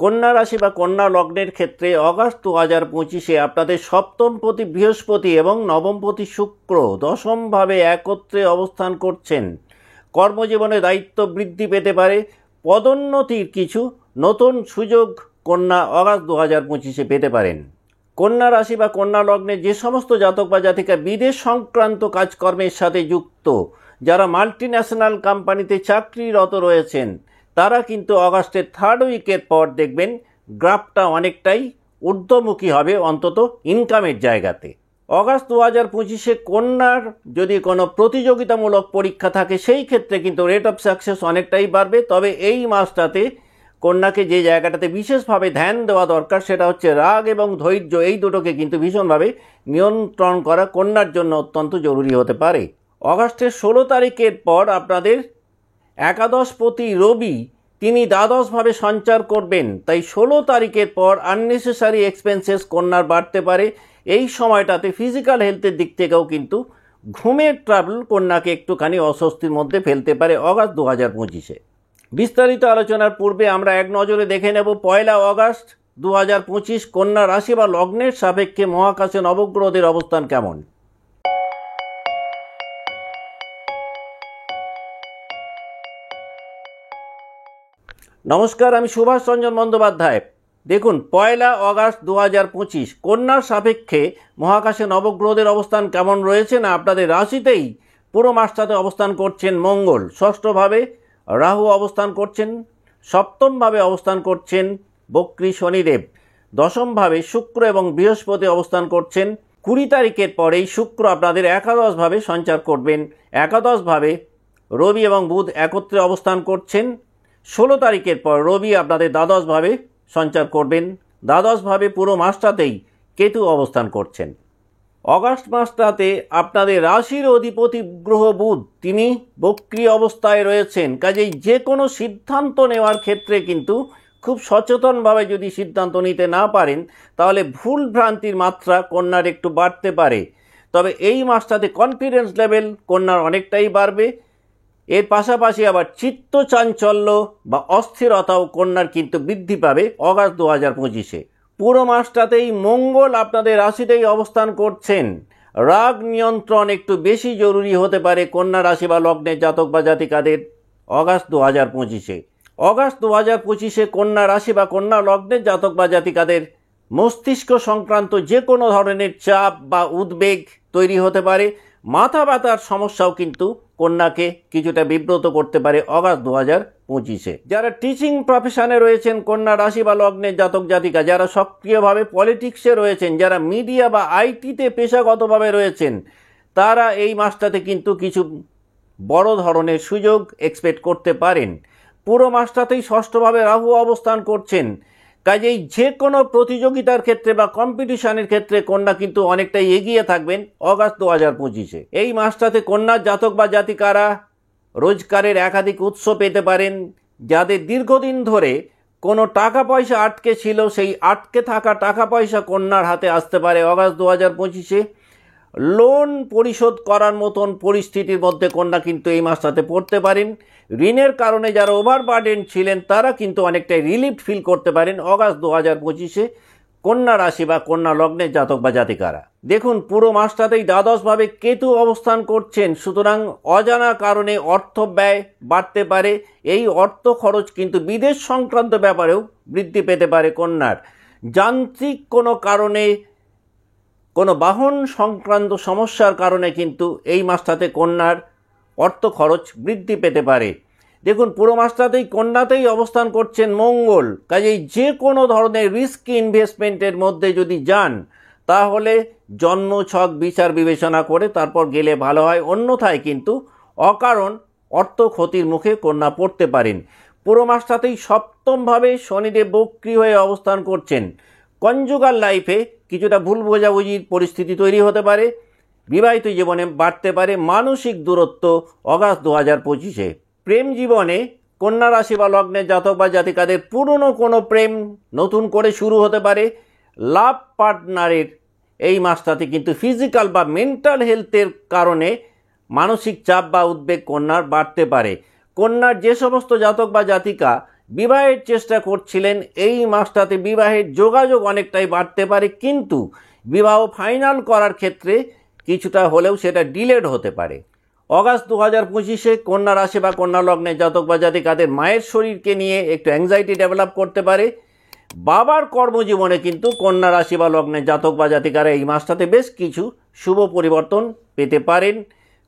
কন্যা রাশি বা কন্যা লগ্নের ক্ষেত্রে অগাস্ট 2025-এ আপনাদের সপ্তমপতি বৃহস্পতি এবং নবমপতি শুক্র দশমভাবে একত্রে অবস্থান করছেন। কর্মজীবনে দায়িত্ব বৃদ্ধি পেতে পারে, পদোন্নতির কিছু নতুন সুযোগ কন্যা অগাস্ট 2025-এ পেতে পারেন। কন্যা রাশি বা কন্যা লগ্নে যে সমস্ত জাতক বা জাতিকা বিদেশ সংক্রান্ত কাজকর্মের সাথে যুক্ত, যারা মাল্টিন্যাশনাল কোম্পানিতে চাকরিরত রয়েছেন, তারা কিন্তু অগাস্টের থার্ড উইকের পর দেখবেন গ্রাফটা অনেকটাই ঊর্ধ্বমুখী হবে, অন্তত ইনকামের জায়গাতে। অগাস্ট 2025-এ কন্যার যদি কোনো প্রতিযোগিতামূলক পরীক্ষা থাকে, সেই ক্ষেত্রে কিন্তু রেট অফ সাকসেস অনেকটাই বাড়বে। তবে এই মাসটাতে কন্যাকে যে জায়গাটাতে বিশেষভাবে ধ্যান দেওয়া দরকার, সেটা হচ্ছে রাগ এবং ধৈর্য। এই দুটোকে কিন্তু ভীষণভাবে নিয়ন্ত্রণ করা কন্যার জন্য অত্যন্ত জরুরি হতে পারে। অগাস্টের 16 তারিখের পর আপনাদের একাদশপতি রবি তিনি দ্বাদশভাবে সঞ্চার করবেন, তাই 16 তারিখের পর আননেসেসারি এক্সপেন্সেস কন্যার বাড়তে পারে। এই সময়টাতে ফিজিক্যাল হেলথের দিক থেকেও কিন্তু ঘুমের ট্রাবল কন্যাকে একটুখানি অস্বস্তির মধ্যে ফেলতে পারে অগাস্ট 2025-এ। বিস্তারিত আলোচনার পূর্বে আমরা এক নজরে দেখে নেব 1 অগাস্ট 2025 কন্যা রাশি বা লগ্নের সাপেক্ষে মহাকাশে নবগ্রহদের অবস্থান কেমন। নমস্কার, আমি সুভাষ রঞ্জন বন্দ্যোপাধ্যায়। দেখুন, 1 অগাস্ট 2025 কন্যার সাপেক্ষে মহাকাশে নবগ্রহদের অবস্থান কেমন রয়েছে না, আপনাদের রাশিতেই পুরো মাসটাতে অবস্থান করছেন মঙ্গল, ষষ্ঠভাবে রাহু অবস্থান করছেন, সপ্তমভাবে অবস্থান করছেন বক্রী শনিদেব, দশমভাবে শুক্র এবং বৃহস্পতি অবস্থান করছেন। 20 তারিখের পরেই শুক্র আপনাদের একাদশভাবে সঞ্চার করবেন, একাদশভাবে রবি এবং বুধ একত্রে অবস্থান করছেন। 16 তারিখের পর রবি আপনাদের দ্বাদশভাবে সঞ্চার করবেন, দ্বাদশভাবে পুরো মাসটাতেই কেতু অবস্থান করছেন। অগাস্ট মাসটাতে আপনাদের রাশির অধিপতি গ্রহ বুধ তিনি বক্রী অবস্থায় রয়েছেন, কাজেই যে কোনো সিদ্ধান্ত নেওয়ার ক্ষেত্রে কিন্তু খুব সচেতনভাবে যদি সিদ্ধান্ত নিতে না পারেন, তাহলে ভুল ভ্রান্তির মাত্রা কন্যার একটু বাড়তে পারে। তবে এই মাসটাতে কনফিডেন্স লেভেল কন্যার অনেকটাই বাড়বে। এর পাশাপাশি আবার চিত্ত চাঞ্চল্য বা অস্থিরতাও কন্যার কিন্তু বৃদ্ধি পাবে অগাস্ট 2025-এ। পুরো মাসটাতেই মঙ্গল আপনাদের রাশিতেই অবস্থান করছেন। রাগ নিয়ন্ত্রণ একটু বেশি জরুরি হতে পারে কন্যা রাশি বা লগ্নের জাতক বা জাতিকাদের অগাস্ট 2025-এ। অগাস্ট 2025-এ কন্যা রাশি বা কন্যা লগ্নের জাতক বা জাতিকাদের মস্তিষ্ক সংক্রান্ত যে কোনো ধরনের চাপ বা উদ্বেগ তৈরি হতে পারে। মাথা ব্যথার সমস্যাও কিন্তু কন্যাকে কিছুটা বিব্রত করতে পারে অগাস্ট 2025-এ। যারা টিচিং প্রফেশনে রয়েছেন কন্যা রাশি বা লগ্নের জাতক জাতিকা, যারা সক্রিয়ভাবে পলিটিক্সে রয়েছেন, যারা মিডিয়া বা আইটিতে পেশাগতভাবে রয়েছেন, তারা এই মাসটাতে কিন্তু কিছু বড় ধরনের সুযোগ এক্সপেক্ট করতে পারেন। পুরো মাসটাতেই ষষ্ঠভাবে রাহু অবস্থান করছেন, কাজেই যে কোনো প্রতিযোগিতার ক্ষেত্রে বা কম্পিটিশনের ক্ষেত্রে কন্যা কিন্তু অনেকটাই এগিয়ে থাকবেন অগাস্ট 2025-এ। এই মাসটাতে কন্যার জাতক বা জাতিকারা রোজগারের একাধিক উৎস পেতে পারেন। যাদের দীর্ঘদিন ধরে কোনো টাকা পয়সা আটকে ছিল, সেই আটকে থাকা টাকা পয়সা কন্যার হাতে আসতে পারে অগাস্ট 2025-এ। লোন পরিশোধ করার মতন পরিস্থিতির মধ্যে কন্যা কিন্তু এই মাসটাতে পড়তে পারেন। ঋণের কারণে যারা ওভারবার্ডেন ছিলেন, তারা কিন্তু অনেকটাই রিলিফ ফিল করতে পারেন অগাস্ট 2025-এ কন্যা রাশি বা কন্যা লগ্নের জাতক বা জাতিকারা। দেখুন, পুরো মাসটাতেই দ্বাদশভাবে কেতু অবস্থান করছেন, সুতরাং অজানা কারণে অর্থ ব্যয় বাড়তে পারে। এই অর্থ খরচ কিন্তু বিদেশ সংক্রান্ত ব্যাপারেও বৃদ্ধি পেতে পারে কন্যার। যান্ত্রিক কোনো কারণে, কোনো বাহন সংক্রান্ত সমস্যার কারণে কিন্তু এই মাসটাতে কন্যার অর্থ খরচ বৃদ্ধি পেতে পারে। দেখুন, পুরো মাসটাতেই কন্যাতেই অবস্থান করছেন মঙ্গল, কাজেই যে কোনো ধরনের রিস্ক ইনভেস্টমেন্টের মধ্যে যদি যান, তাহলে জন্ম ছক বিচার বিবেচনা করে তারপর গেলে ভালো হয়। অন্যথায় কিন্তু অকারণ অর্থ ক্ষতির মুখে কন্যা পড়তে পারেন। পুরো মাসটাতেই সপ্তমভাবে শনিদেব বক্রী হয়ে অবস্থান করছেন। কনজুগাল লাইফে কিছুটা ভুল বোঝাবুঝির পরিস্থিতি তৈরি হতে পারে, বিবাহিত জীবনে বাড়তে পারে মানসিক দূরত্ব অগাস্ট 2025-এ। প্রেম জীবনে কন্যা রাশি বা লগ্নের জাতক বা জাতিকাদের পুরনো কোনো প্রেম নতুন করে শুরু হতে পারে। লাভ পার্টনারের এই মাসটাতে কিন্তু ফিজিক্যাল বা মেন্টাল হেলথের কারণে মানসিক চাপ বা উদ্বেগ কন্যার বাড়তে পারে। কন্যার যে সমস্ত জাতক বা জাতিকা বিবাহের চেষ্টা করছিলেন, এই মাসটাতে বিবাহের যোগাযোগ অনেকটাই বাড়তে পারে, কিন্তু বিবাহ ফাইনাল করার ক্ষেত্রে কিছুটা হলেও সেটা ডিলেড হতে পারে। অগাস্ট 2025-এ কন্যা রাশি বা কন্যা লগ্নের জাতক বা জাতিকাদের মায়ের শরীরকে নিয়ে একটু অ্যাংজাইটি ডেভেলপ করতে পারে। বাবার কর্মজীবনে কিন্তু কন্যা রাশি বা লগ্নের জাতক বা জাতিকারা এই মাসটাতে বেশ কিছু শুভ পরিবর্তন পেতে পারেন।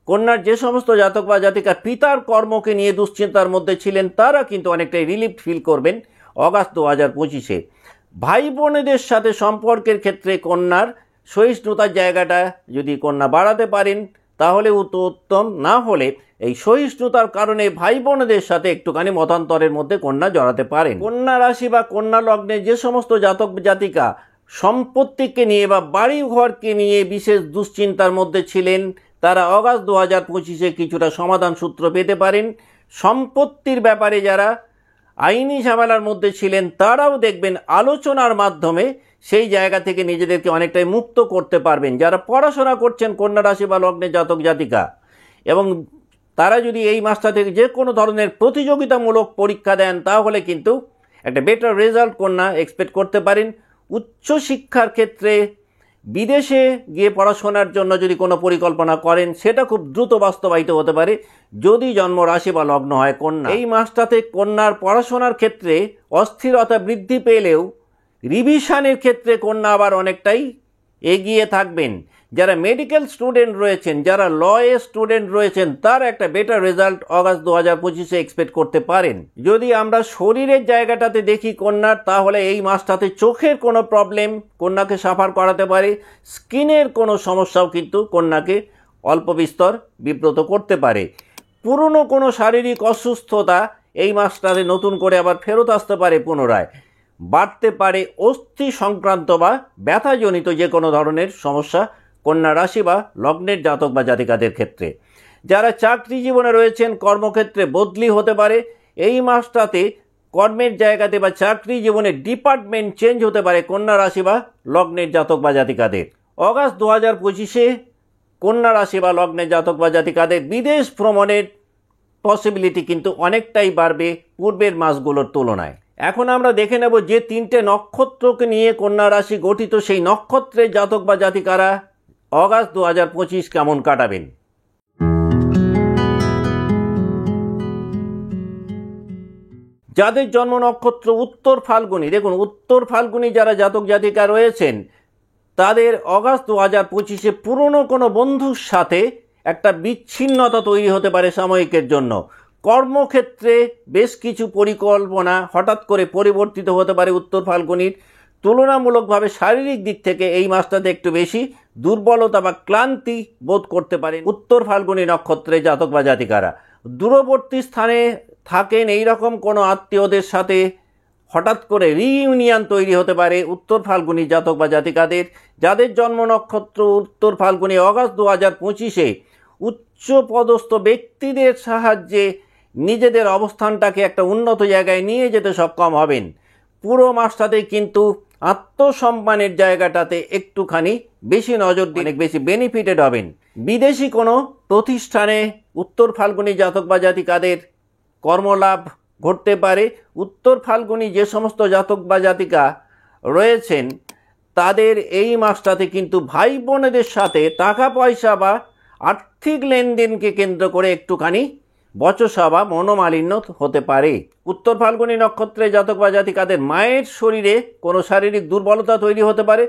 কন্যার যে সমস্ত জাতক বা জাতিকা পিতার কর্মকে নিয়ে দুশ্চিন্তার মধ্যে ছিলেন, তারা কিন্তু অনেকটাই রিলিফ ফিল করবেন অগাস্ট 2025-এ। ভাই বোনেদের সাথে সম্পর্কের ক্ষেত্রে কন্যার সহিষ্ণুতার জায়গাটা যদি কন্যা বাড়াতে পারেন তাহলে উত্তম, না হলে এই সহিষ্ণুতার কারণে ভাই বোনেদের সাথে একটুখানি মতান্তরের মধ্যে কন্যা জড়াতে পারেন। কন্যা রাশি বা কন্যা লগ্নে যে সমস্ত জাতক জাতিকা সম্পত্তিকে নিয়ে বা বাড়ি ঘরকে নিয়ে বিশেষ দুশ্চিন্তার মধ্যে ছিলেন, তারা অগাস্ট 2025-এ কিছুটা সমাধান সূত্র পেতে পারেন। সম্পত্তির ব্যাপারে যারা আইনি ঝামেলার মধ্যে ছিলেন, তারাও দেখবেন আলোচনার মাধ্যমে সেই জায়গা থেকে নিজেদেরকে অনেকটাই মুক্ত করতে পারবেন। যারা পড়াশোনা করছেন কন্যা রাশি বা লগ্নের জাতক জাতিকা, এবং তারা যদি এই মাসটা থেকে যে কোনো ধরনের প্রতিযোগিতামূলক পরীক্ষা দেন, তাহলে কিন্তু একটা বেটার রেজাল্ট কন্যা এক্সপেক্ট করতে পারেন। উচ্চশিক্ষার ক্ষেত্রে বিদেশে গিয়ে পড়াশোনার জন্য যদি কোনো পরিকল্পনা করেন, সেটা খুব দ্রুত বাস্তবায়িত হতে পারে যদি জন্ম রাশি বা লগ্ন হয় কন্যা। এই মাসটাতে কন্যার পড়াশোনার ক্ষেত্রে অস্থিরতা বৃদ্ধি পেলেও রিভিশনের ক্ষেত্রে কন্যা আবার অনেকটাই এগিয়ে থাকবেন। যারা মেডিকেল স্টুডেন্ট রয়েছেন, যারা লয়ে স্টুডেন্ট রয়েছেন, তার একটা বেটার রেজাল্ট অগাস্ট 2025-এ এক্সপেক্ট করতে পারেন। যদি আমরা শরীরের জায়গাটাতে দেখি কন্যার, তাহলে এই মাসটাতে চোখের কোনো প্রবলেম কন্যাকে সাফার করাতে পারে। স্কিনের কোনো সমস্যাও কিন্তু কন্যাকে অল্প বিস্তর বিব্রত করতে পারে। পুরনো কোনো শারীরিক অসুস্থতা এই মাসটাতে নতুন করে আবার ফেরত আসতে পারে, পুনরায় বাড়তে পারে। অস্থি সংক্রান্ত বা ব্যথাজনিত যে কোনো ধরনের সমস্যা কন্যা রাশি বা লগ্নের জাতক বা জাতিকাদের ক্ষেত্রে। যারা চাকরি জীবনে রয়েছেন, কর্মক্ষেত্রে বদলি হতে পারে এই মাসটাতে। কর্মের জায়গাতে বা চাকরি জীবনে ডিপার্টমেন্ট চেঞ্জ হতে পারে কন্যা রাশি বা লগ্নের জাতক বা জাতিকাদের। অগাস্ট 2025-এ কন্যা রাশি বা লগ্নের জাতক বা জাতিকাদের বিদেশ ভ্রমণের পসিবিলিটি কিন্তু অনেকটাই বাড়বে পূর্বের মাসগুলোর তুলনায়। এখন আমরা দেখে নেব যে তিনটে নক্ষত্রকে নিয়ে কন্যা রাশি গঠিত, সেই নক্ষত্রের জাতক বা জাতিকারা অগাস্ট 2025 কেমন কাটাবেন। যাদের জন্ম নক্ষত্র উত্তর ফাল্গুনী, দেখুন উত্তর ফাল্গুনী যারা জাতক জাতিকা রয়েছেন, তাদের অগাস্ট 2025-এ পুরনো কোনো বন্ধুর সাথে একটা বিচ্ছিন্নতা তৈরি হতে পারে সাময়িকের জন্য। কর্মক্ষেত্রে বেশ কিছু পরিকল্পনা হঠাৎ করে পরিবর্তিত হতে পারে উত্তর ফাল্গুনীর। তুলনামূলকভাবে শারীরিক দিক থেকে এই মাসটাতে একটু বেশি দুর্বলতা বা ক্লান্তি বোধ করতে পারেন উত্তর ফাল্গুনী নক্ষত্রে জাতক বা জাতিকারা। দূরবর্তী স্থানে থাকেন, এই রকম কোনো আত্মীয়দের সাথে হঠাৎ করে রিইউনিয়ন তৈরি হতে পারে উত্তর ফাল্গুনী জাতক বা জাতিকাদের। যাদের জন্ম নক্ষত্র উত্তর ফাল্গুনী, অগাস্ট 2025-এ উচ্চপদস্থ ব্যক্তিদের সাহায্যে নিজেদের অবস্থানটাকে একটা উন্নত জায়গায় নিয়ে যেতে সক্ষম হবেন। পুরো মাসটাতে কিন্তু আত্মসম্মানের জায়গাটাতে একটুখানি বেশি নজর দিয়ে অনেক বেশি বেনিফিটেড হবেন। বিদেশি কোনো প্রতিষ্ঠানে উত্তর ফাল্গুনী জাতক বা জাতিকাদের কর্মলাভ ঘটতে পারে। উত্তর ফাল্গুনী যে সমস্ত জাতক বা জাতিকা রয়েছেন, তাদের এই মাসটাতে কিন্তু ভাই বোনেদের সাথে টাকা পয়সা বা আর্থিক লেনদেনকে কেন্দ্র করে একটুখানি বচসা বা মনোমালিন্য হতে পারে। উত্তর ফাল্গুনী নক্ষত্রে জাতক বা জাতিকাদের মায়ের শরীরে কোনো শারীরিক দুর্বলতা তৈরি হতে পারে।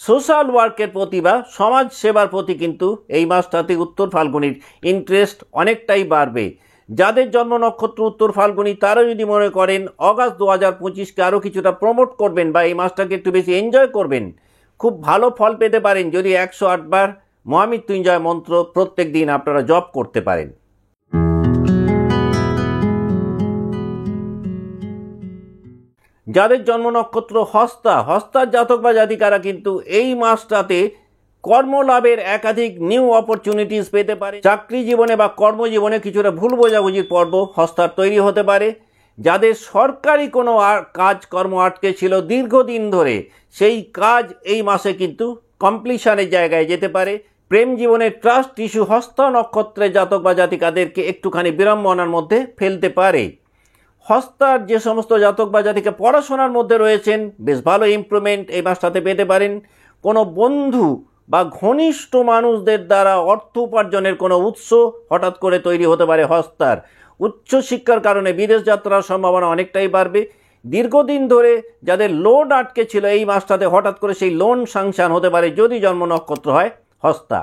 সোশ্যাল ওয়ার্কের প্রতি বা সমাজ সেবার প্রতি কিন্তু এই মাসটাতে উত্তর ফাল্গুনীর ইন্টারেস্ট অনেকটাই বাড়বে। যাদের জন্ম নক্ষত্র উত্তর ফাল্গুনী, তারা যদি মনে করেন অগাস্ট 2025-কে আরও কিছুটা প্রমোট করবেন বা এই মাসটাকে একটু বেশি এনজয় করবেন, খুব ভালো ফল পেতে পারেন যদি 108 বার মহামৃত্যুঞ্জয় মন্ত্র প্রত্যেক দিন আপনারা জপ করতে পারেন। যাদের জন্ম নক্ষত্র হস্তার জাতক বা জাতিকারা কিন্তু এই মাসটাতে কর্মলাভের একাধিক নিউ অপরচুনিটিস পেতে পারে। চাকরি জীবনে বা কর্মজীবনে কিছুটা ভুল বোঝাবুঝির পর্ব হস্তার তৈরি হতে পারে। যাদের সরকারি কোনো কাজকর্ম আটকে ছিল দীর্ঘদিন ধরে, সেই কাজ এই মাসে কিন্তু কমপ্লিশনের জায়গায় যেতে পারে। প্রেম জীবনের ট্রাস্ট ইস্যু হস্ত নক্ষত্রের জাতক বা জাতিকাদেরকে একটুখানি বিড়ম্বনার মধ্যে ফেলতে পারে। হস্তার যে সমস্ত জাতক বা জাতিকা পড়াশোনার মধ্যে রয়েছেন বেশ ভালো ইমপ্রুভমেন্ট এই মাসটাতে পেতে পারেন। কোনো বন্ধু বা ঘনিষ্ঠ মানুষদের দ্বারা অর্থ উপার্জনের কোনো উৎস হঠাৎ করে তৈরি হতে পারে হস্তার। উচ্চশিক্ষার কারণে বিদেশ যাত্রার সম্ভাবনা অনেকটাই বাড়বে। দীর্ঘদিন ধরে যাদের লোন আটকে ছিল এই মাসটাতে হঠাৎ করে সেই লোন স্যাংশন হতে পারে যদি জন্ম নক্ষত্র হয় হস্তা।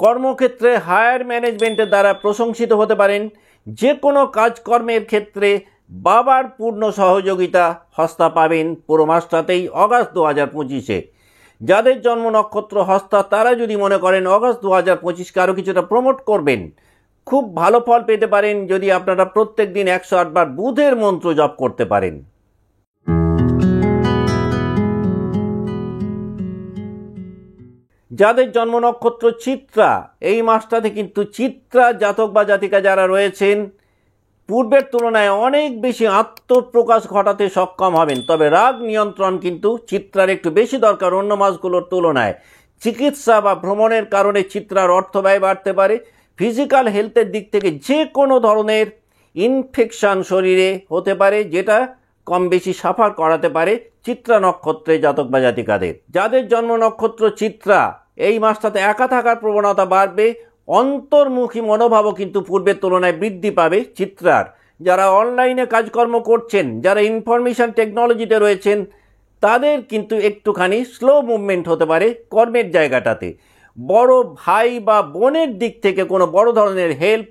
কর্মক্ষেত্রে হায়ার ম্যানেজমেন্টের দ্বারা প্রশংসিত হতে পারেন। যে কোনো কাজকর্মের ক্ষেত্রে বাবার পূর্ণ সহযোগিতা হস্তা পাবেন পুরো মাসটাতেই অগাস্ট 2025-এ। যাদের জন্ম নক্ষত্র হস্তা তারা যদি মনে করেন অগাস্ট 2025কে আরও কিছুটা প্রমোট করবেন, খুব ভালো ফল পেতে পারেন যদি আপনারা প্রত্যেক দিন 108 বার বুধের মন্ত্র জপ করতে পারেন। যাদের জন্ম নক্ষত্র চিত্রা এই মাসটাতে কিন্তু চিত্রা জাতক বা জাতিকা যারা রয়েছেন পূর্বের তুলনায় অনেক বেশি আত্মপ্রকাশ ঘটাতে সক্ষম হবেন। তবে রাগ নিয়ন্ত্রণ কিন্তু চিত্রার একটু বেশি দরকার অন্য মাসগুলোর তুলনায়। চিকিৎসা বা ভ্রমণের কারণে চিত্রার অর্থ ব্যয় বাড়তে পারে। ফিজিক্যাল হেলথের দিক থেকে যে কোনো ধরনের ইনফেকশন শরীরে হতে পারে যেটা কম বেশি সাফার করাতে পারে চিত্রা নক্ষত্রে জাতক বা জাতিকাদের। যাদের জন্ম নক্ষত্র চিত্রা এই মাসটাতে একা থাকার প্রবণতা বাড়বে। অন্তর্মুখী মনোভাবও কিন্তু পূর্বের তুলনায় বৃদ্ধি পাবে চিত্রার। যারা অনলাইনে কাজকর্ম করছেন, যারা ইনফরমেশন টেকনোলজিতে রয়েছেন তাদের কিন্তু একটুখানি স্লো মুভমেন্ট হতে পারে কর্মের জায়গাটাতে। বড় ভাই বা বোনের দিক থেকে কোনো বড় ধরনের হেল্প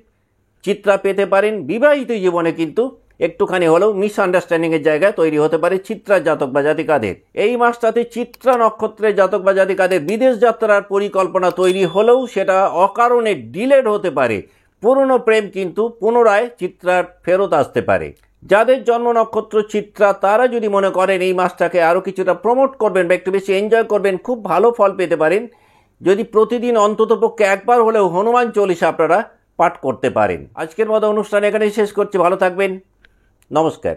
চিত্রা পেতে পারেন। বিবাহিত জীবনে কিন্তু একটুখানি হলেও মিসআন্ডারস্ট্যান্ডিংয়ের জায়গা তৈরি হতে পারে চিত্রা জাতক বা জাতিকাদের। এই মাসটাতে চিত্রা নক্ষত্রের জাতক বা জাতিকাদের বিদেশ যাত্রার পরিকল্পনা তৈরি হলেও সেটা অকারণে ডিলেড হতে পারে। পুরনো প্রেম কিন্তু পুনরায় চিত্রার ফেরত আসতে পারে। যাদের জন্ম নক্ষত্র চিত্রা তারা যদি মনে করেন এই মাসটাকে আরও কিছুটা প্রমোট করবেন বা একটু বেশি এনজয় করবেন, খুব ভালো ফল পেতে পারেন যদি প্রতিদিন অন্ততপক্ষে একবার হলেও হনুমান চল্লিশা আপনারা পাঠ করতে পারেন। আজকের মতো অনুষ্ঠান এখানেই শেষ করছি। ভালো থাকবেন। নমস্কার।